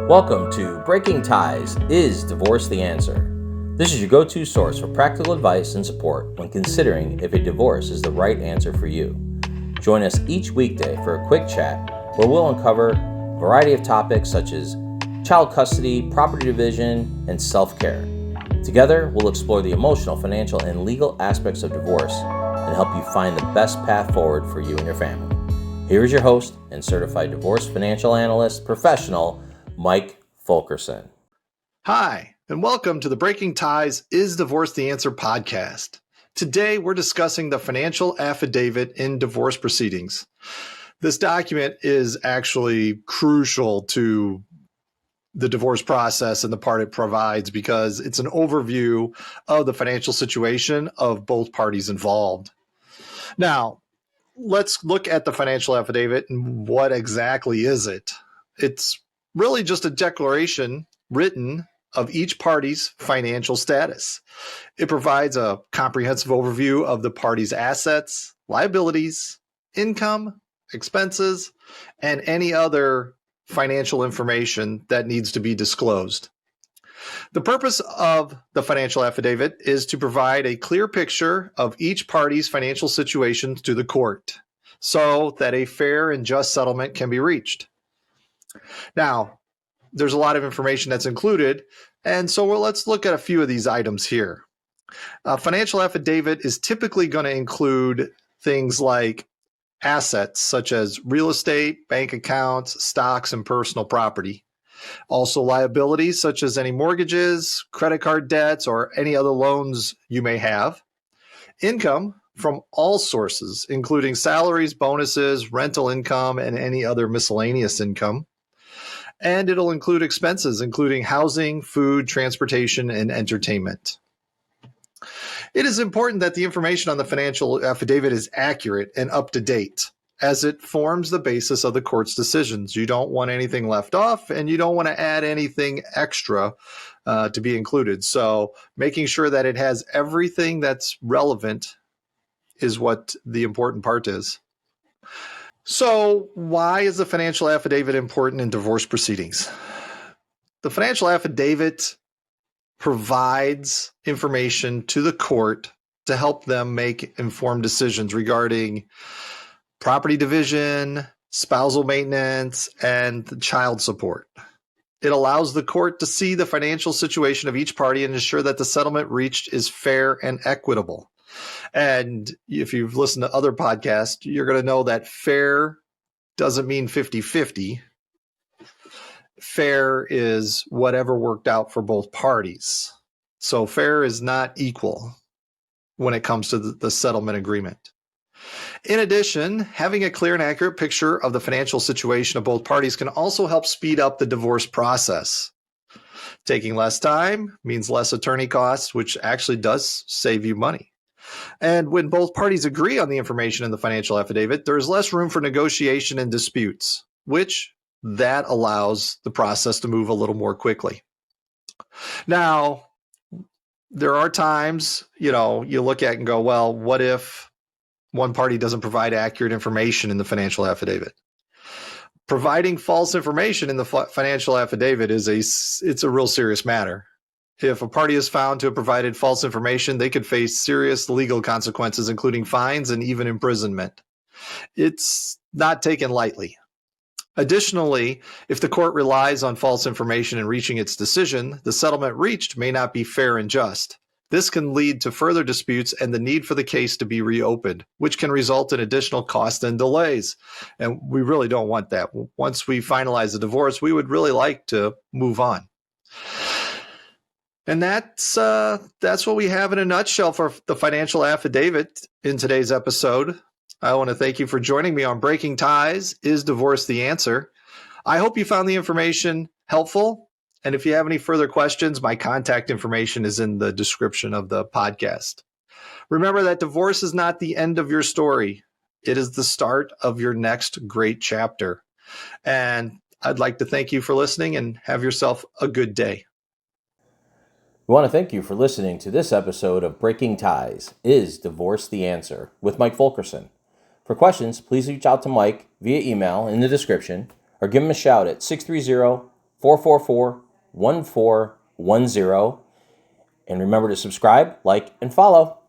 Welcome to Breaking Ties, Is Divorce the Answer? This is your go-to source for practical advice and support when considering if a divorce is the right answer for you. Join us each weekday for a quick chat where we'll uncover a variety of topics such as child custody, property division, and self-care. Together, we'll explore the emotional, financial, and legal aspects of divorce and help you find the best path forward for you and your family. Here is your host and Certified Divorce Financial Analyst professional, Mike Fulkerson. Hi, and welcome to the Breaking Ties, Is Divorce the Answer podcast. Today, we're discussing the financial affidavit in divorce proceedings. This document is actually crucial to the divorce process and the part it provides because it's an overview of the financial situation of both parties involved. Now, let's look at the financial affidavit and what exactly is it? It's really just a declaration written of each party's financial status. It provides a comprehensive overview of the party's assets, liabilities, income, expenses, and any other financial information that needs to be disclosed. The purpose of the financial affidavit is to provide a clear picture of each party's financial situation to the court so that a fair and just settlement can be reached. Now, there's a lot of information that's included, and so let's look at a few of these items here. A financial affidavit is typically going to include things like assets such as real estate, bank accounts, stocks, and personal property. Also liabilities such as any mortgages, credit card debts, or any other loans you may have. Income from all sources, including salaries, bonuses, rental income, and any other miscellaneous income. And it'll include expenses, including housing, food, transportation, and entertainment. It is important that the information on the financial affidavit is accurate and up to date, as it forms the basis of the court's decisions. You don't want anything left off, and you don't want to add anything extra to be included. So making sure that it has everything that's relevant is what the important part is. So why is the financial affidavit important in divorce proceedings? The financial affidavit provides information to the court to help them make informed decisions regarding property division, spousal maintenance, and child support. It allows the court to see the financial situation of each party and ensure that the settlement reached is fair and equitable. And if you've listened to other podcasts, you're going to know that fair doesn't mean 50-50. Fair is whatever worked out for both parties. So fair is not equal when it comes to the settlement agreement. In addition, having a clear and accurate picture of the financial situation of both parties can also help speed up the divorce process. Taking less time means less attorney costs, which actually does save you money. And when both parties agree on the information in the financial affidavit, there's less room for negotiation and disputes, which that allows the process to move a little more quickly. Now, there are times, you look at and go, well, what if one party doesn't provide accurate information in the financial affidavit? Providing false information in the financial affidavit it's a real serious matter. If a party is found to have provided false information, they could face serious legal consequences, including fines and even imprisonment. It's not taken lightly. Additionally, if the court relies on false information in reaching its decision, the settlement reached may not be fair and just. This can lead to further disputes and the need for the case to be reopened, which can result in additional costs and delays. And we really don't want that. Once we finalize the divorce, we would really like to move on. And that's what we have in a nutshell for the financial affidavit in today's episode. I want to thank you for joining me on Breaking Ties, Is Divorce the Answer? I hope you found the information helpful. And if you have any further questions, my contact information is in the description of the podcast. Remember that divorce is not the end of your story. It is the start of your next great chapter. And I'd like to thank you for listening and have yourself a good day. We want to thank you for listening to this episode of Breaking Ties, Is Divorce the Answer? With Mike Fulkerson. For questions, please reach out to Mike via email in the description or give him a shout at 630 444-1410. And remember to subscribe, like, and follow.